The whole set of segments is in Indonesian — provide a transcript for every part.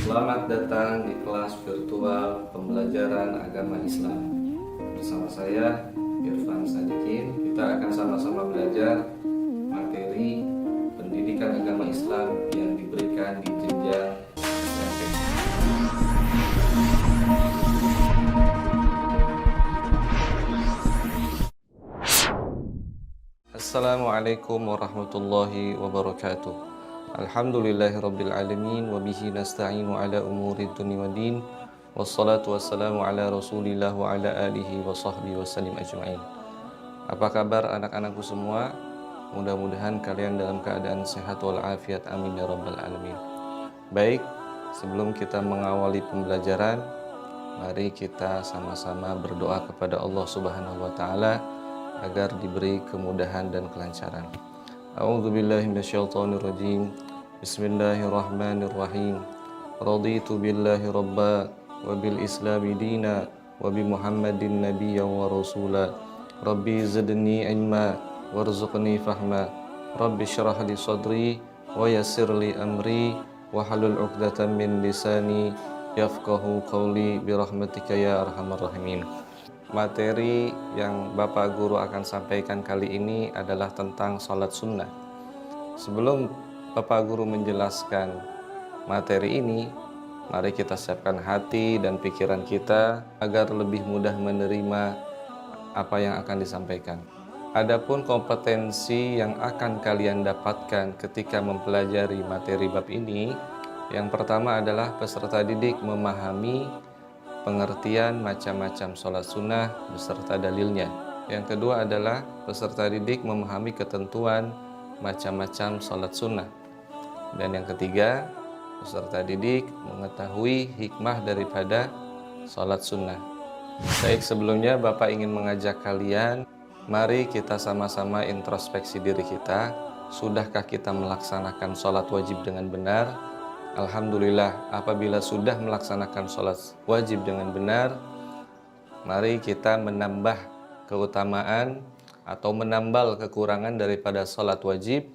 Selamat datang di kelas virtual pembelajaran agama Islam. Bersama saya, Irfan Sadikin. Kita akan sama-sama belajar materi pendidikan agama Islam yang diberikan di jenjang SMP. Assalamualaikum warahmatullahi wabarakatuh. Alhamdulillahirrabbilalamin. Wabihi nasta'inu ala umuri dunia wa din. Wassalatu wassalamu ala rasulillah wa ala alihi wa sahbihi wa sallim ajma'in. Apa kabar anak-anakku semua? Mudah-mudahan kalian dalam keadaan sehat walafiat, amin ya rabbal alamin. Baik, sebelum kita mengawali pembelajaran, mari kita sama-sama berdoa kepada Allah Subhanahu wa taala agar diberi kemudahan dan kelancaran. A'udzu billahi minasyaitonir rajim. Bismillahirrahmanirrahim. Raditu billahi rabba wa bil islami dina wa bi Muhammadin nabiyyan wa rasula. Rabbi zidni ilma warzuqni fahma. Rabbi shrah li sadri wa yassir li amri wa halul 'uqdatam min lisani yafqahu qawli bi rahmatika ya arhamar rahimin. Materi yang Bapak Guru akan sampaikan kali ini adalah tentang sholat sunnah. Sebelum Bapak Guru menjelaskan materi ini, mari kita siapkan hati dan pikiran kita agar lebih mudah menerima apa yang akan disampaikan. Adapun kompetensi yang akan kalian dapatkan ketika mempelajari materi bab ini, yang pertama adalah peserta didik memahami pengertian macam-macam sholat sunnah beserta dalilnya. Yang kedua adalah peserta didik memahami ketentuan macam-macam sholat sunnah. Dan yang ketiga, peserta didik mengetahui hikmah daripada sholat sunnah. Baik, sebelumnya Bapak ingin mengajak kalian, mari kita sama-sama introspeksi diri kita. Sudahkah kita melaksanakan sholat wajib dengan benar? Alhamdulillah, apabila sudah melaksanakan sholat wajib dengan benar, mari kita menambah keutamaan atau menambal kekurangan daripada sholat wajib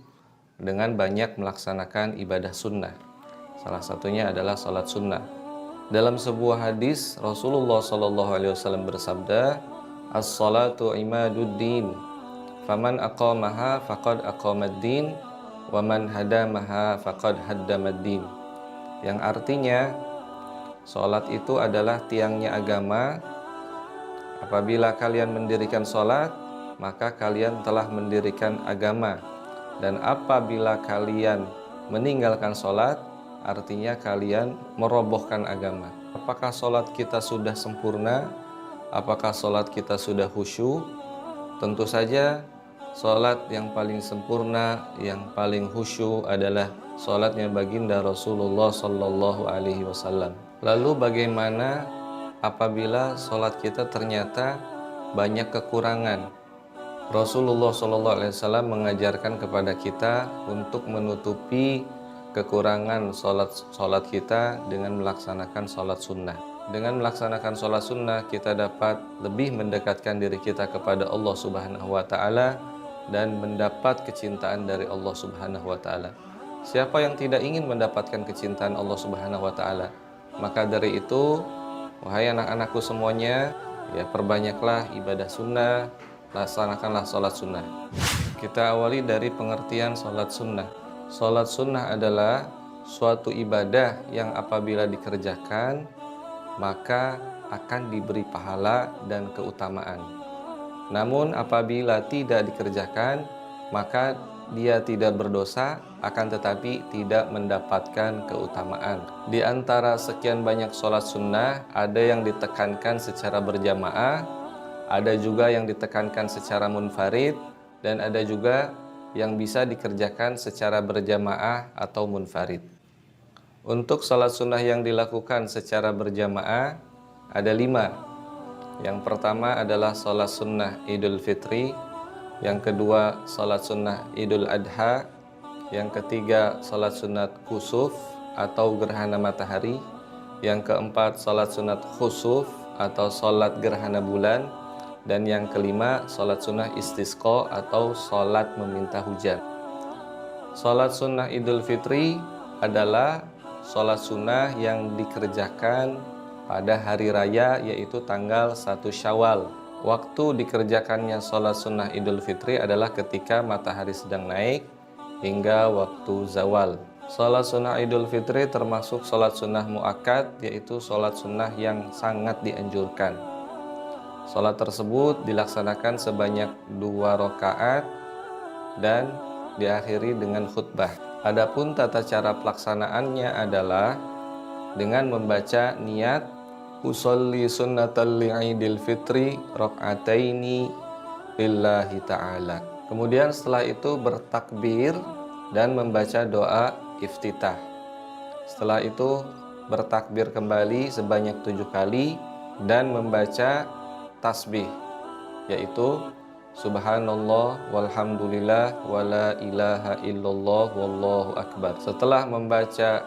dengan banyak melaksanakan ibadah sunnah. Salah satunya adalah sholat sunnah. Dalam sebuah hadis, Rasulullah SAW bersabda, "As-salatu imaduddin, faman aqamaha faqad aqamaddin, wa man hadamaha faqad haddamaddin." Yang artinya, sholat itu adalah tiangnya agama. Apabila kalian mendirikan sholat, maka kalian telah mendirikan agama. Dan apabila kalian meninggalkan sholat, artinya kalian merobohkan agama. Apakah sholat kita sudah sempurna? Apakah sholat kita sudah khusyuk? Tentu saja sholat yang paling sempurna, yang paling khusyuk adalah sholatnya baginda Rasulullah Sallallahu Alaihi Wasallam. Lalu bagaimana apabila sholat kita ternyata banyak kekurangan? Rasulullah Sallallahu Alaihi Wasallam mengajarkan kepada kita untuk menutupi kekurangan sholat kita dengan melaksanakan sholat sunnah. Dengan melaksanakan sholat sunnah, kita dapat lebih mendekatkan diri kita kepada Allah Subhanahu Wa Taala dan mendapat kecintaan dari Allah Subhanahu Wa Taala. Siapa yang tidak ingin mendapatkan kecintaan Allah Subhanahu wa taala? Maka dari itu, wahai anak-anakku semuanya, ya perbanyaklah ibadah sunnah, laksanakanlah sholat sunnah. Kita awali dari pengertian sholat sunnah. Sholat sunnah adalah suatu ibadah yang apabila dikerjakan, maka akan diberi pahala dan keutamaan. Namun apabila tidak dikerjakan, maka dia tidak berdosa, akan tetapi tidak mendapatkan keutamaan. Di antara sekian banyak sholat sunnah, ada yang ditekankan secara berjamaah, ada juga yang ditekankan secara munfarid, dan ada juga yang bisa dikerjakan secara berjamaah atau munfarid. Untuk sholat sunnah yang dilakukan secara berjamaah, ada 5. Yang pertama adalah sholat sunnah Idul Fitri. Yang kedua, salat sunnah Idul Adha. Yang ketiga, salat sunat khusuf atau gerhana matahari. Yang keempat, salat sunat khusuf atau salat gerhana bulan. Dan yang kelima, salat sunnah istisqa atau salat meminta hujan. Salat sunnah Idul Fitri adalah sholat sunnah yang dikerjakan pada hari raya, yaitu tanggal 1 Syawal. Waktu dikerjakannya sholat sunnah Idul Fitri adalah ketika matahari sedang naik hingga waktu zawal. Sholat sunnah Idul Fitri termasuk sholat sunnah muakkad, yaitu sholat sunnah yang sangat dianjurkan. Sholat tersebut dilaksanakan sebanyak 2 rakaat dan diakhiri dengan khutbah. Adapun tata cara pelaksanaannya adalah dengan membaca niat usolli sunnatal li'idil fitri rak'ataini lillahi ta'ala. Kemudian setelah itu bertakbir dan membaca doa iftitah. Setelah itu bertakbir kembali sebanyak 7 kali dan membaca tasbih, yaitu subhanallah walhamdulillah wala ilaha illallah wallahu akbar. Setelah membaca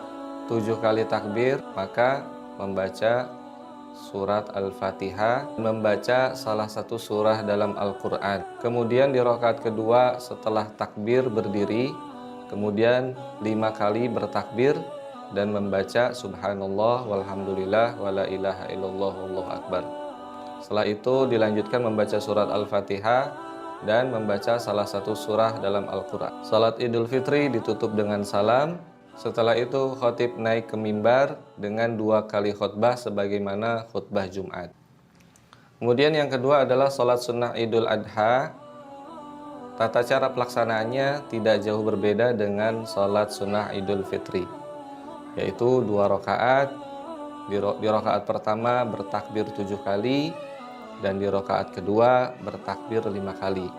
7 kali takbir, maka membaca surat Al-Fatihah, membaca salah satu surah dalam Al-Quran. Kemudian di rakaat kedua setelah takbir berdiri, kemudian 5 kali bertakbir dan membaca subhanallah walhamdulillah wala ilaha illallah wallahu akbar. Setelah itu dilanjutkan membaca surat Al-Fatihah dan membaca salah satu surah dalam Al-Quran. Salat Idul Fitri ditutup dengan salam. Setelah itu khatib naik ke mimbar dengan 2 kali khutbah sebagaimana khutbah Jumat. Kemudian yang kedua adalah salat sunnah Idul Adha. Tata cara pelaksanaannya tidak jauh berbeda dengan salat sunnah Idul Fitri, yaitu 2 rakaat. Di rakaat pertama bertakbir 7 kali dan di rakaat kedua bertakbir 5 kali.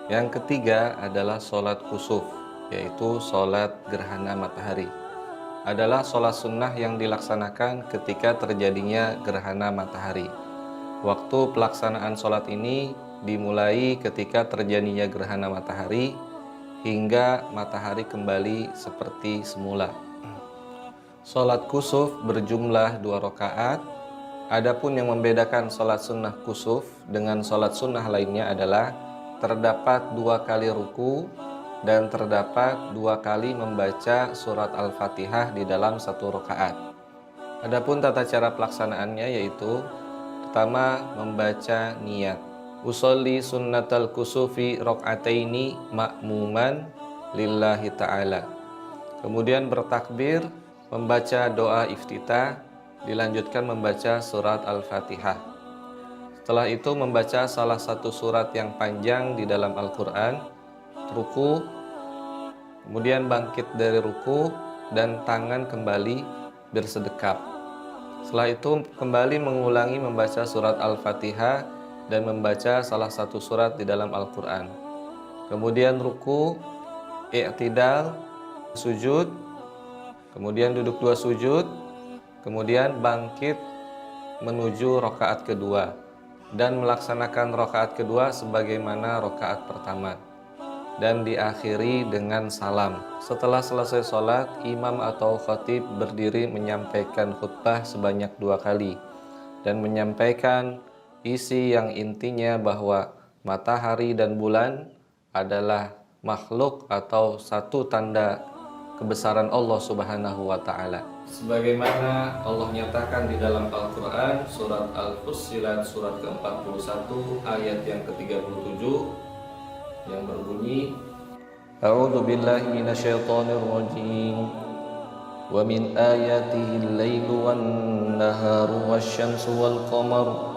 Yang ketiga adalah sholat kusuf, yaitu sholat gerhana matahari. Adalah sholat sunnah yang dilaksanakan ketika terjadinya gerhana matahari. Waktu pelaksanaan sholat ini dimulai ketika terjadinya gerhana matahari hingga matahari kembali seperti semula. Sholat kusuf berjumlah 2 rakaat. Adapun yang membedakan sholat sunnah kusuf dengan sholat sunnah lainnya adalah terdapat 2 kali ruku dan terdapat 2 kali membaca surat Al-Fatihah di dalam 1 rakaat. Adapun tata cara pelaksanaannya yaitu pertama membaca niat usolli sunnatal kusufi rak'ataini ma'muman lillahi ta'ala. Kemudian bertakbir, membaca doa iftitah, dilanjutkan membaca surat Al-Fatihah. Setelah itu membaca salah satu surat yang panjang di dalam Al-Quran, ruku, kemudian bangkit dari ruku dan tangan kembali bersedekap. Setelah itu kembali mengulangi membaca surat Al-Fatihah dan membaca salah satu surat di dalam Al-Quran. Kemudian ruku, i'tidal, sujud, kemudian duduk 2 sujud, kemudian bangkit menuju rakaat kedua dan melaksanakan rakaat kedua sebagaimana rakaat pertama dan diakhiri dengan salam. Setelah selesai sholat, imam atau khatib berdiri menyampaikan khutbah sebanyak 2 kali dan menyampaikan isi yang intinya bahwa matahari dan bulan adalah makhluk atau satu tanda kebesaran Allah Subhanahu wa Ta'ala. Sebagaimana Allah nyatakan di dalam Al-Quran, surat Al-Fussilat, surat ke-41, ayat yang ke-37, yang berbunyi, A'udzu billahi minasyaitonir rajim. Wa min ayatihi al-lailu wan-naharu wasy-syamsu wal-qamaru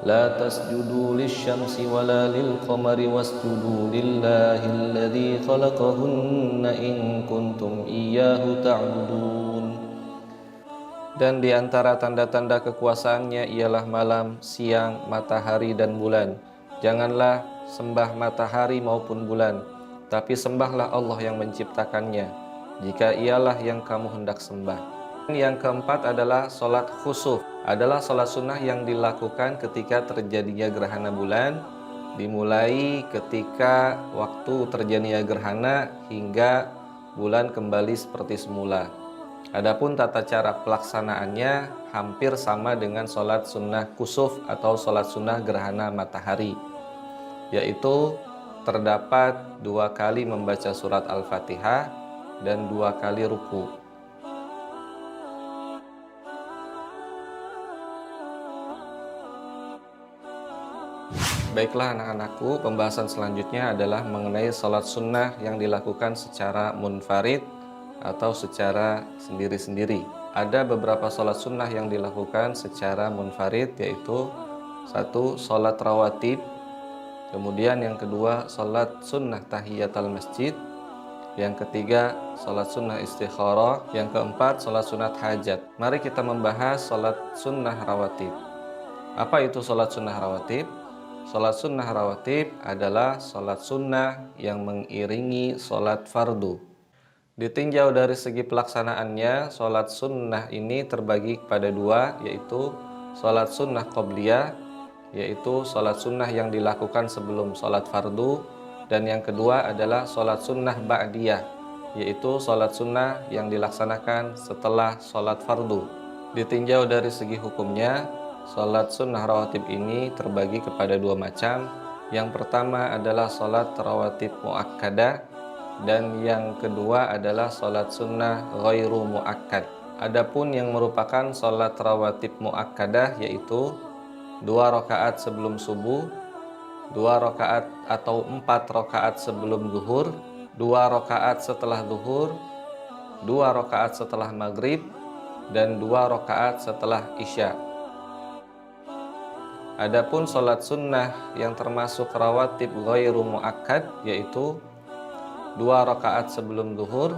la tasjudu lisyamsi wala lilqamari wasjudu lillahi alladzi khalaqahunna in kuntum iyyahu ta'budun. Dan di antara tanda-tanda kekuasaannya ialah malam, siang, matahari dan bulan. Janganlah sembah matahari maupun bulan, tapi sembahlah Allah yang menciptakannya, jika ialah yang kamu hendak sembah. Yang keempat adalah sholat khusuf. Adalah sholat sunnah yang dilakukan ketika terjadinya gerhana bulan, dimulai ketika waktu terjadinya gerhana hingga bulan kembali seperti semula. Adapun tata cara pelaksanaannya hampir sama dengan sholat sunnah kusuf atau sholat sunnah gerhana matahari, yaitu terdapat 2 kali membaca surat Al-Fatihah dan 2 kali ruku. Baiklah anak-anakku, pembahasan selanjutnya adalah mengenai sholat sunnah yang dilakukan secara munfarid atau secara sendiri-sendiri. Ada beberapa sholat sunnah yang dilakukan secara munfarid, yaitu satu, sholat rawatib, kemudian yang kedua, sholat sunnah tahiyatul masjid, yang ketiga, sholat sunnah istikharah, yang keempat, sholat sunat hajat. Mari kita membahas sholat sunnah rawatib. Apa itu sholat sunnah rawatib? Sholat sunnah rawatib adalah sholat sunnah yang mengiringi sholat fardu. Ditinjau dari segi pelaksanaannya, sholat sunnah ini terbagi kepada dua, yaitu sholat sunnah qobliyah, yaitu sholat sunnah yang dilakukan sebelum sholat fardu, dan yang kedua adalah sholat sunnah ba'diyah, yaitu sholat sunnah yang dilaksanakan setelah sholat fardu. Ditinjau dari segi hukumnya, sholat sunnah rawatib ini terbagi kepada dua macam. Yang pertama adalah sholat rawatib muakkadah, dan yang kedua adalah sholat sunnah ghairu muakkad. Adapun yang merupakan sholat rawatib muakkadah yaitu 2 rakaat sebelum subuh, 2 rakaat atau 4 rakaat sebelum zuhur, 2 rakaat setelah zuhur, 2 rakaat setelah maghrib, dan 2 rakaat setelah isya. Adapun sholat sunnah yang termasuk rawatib ghairu muakkad yaitu 2 rakaat sebelum zuhur,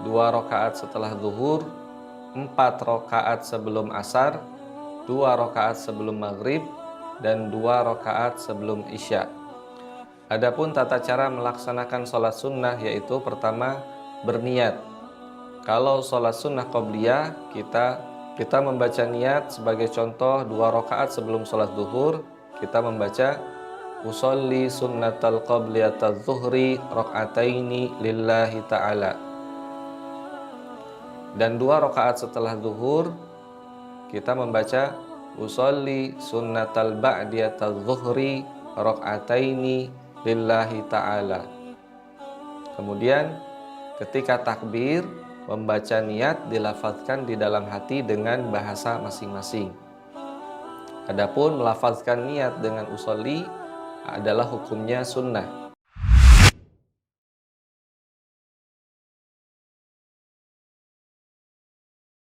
2 rakaat setelah zuhur, 4 rakaat sebelum asar, 2 rakaat sebelum maghrib, dan 2 rakaat sebelum isya. Adapun tata cara melaksanakan sholat sunnah yaitu pertama berniat. Kalau sholat sunnah qobliyah kita membaca niat. Sebagai contoh, 2 rakaat sebelum sholat zuhur kita membaca usolli sunnatal qobliyataz zuhri rakaataini lillahi ta'ala, dan 2 rakaat setelah zuhur kita membaca usolli sunnatal ba'diyataz zuhri rakaataini lillahi ta'ala. Kemudian ketika takbir, membaca niat dilafazkan di dalam hati dengan bahasa masing-masing. Adapun melafazkan niat dengan usolli adalah hukumnya sunnah.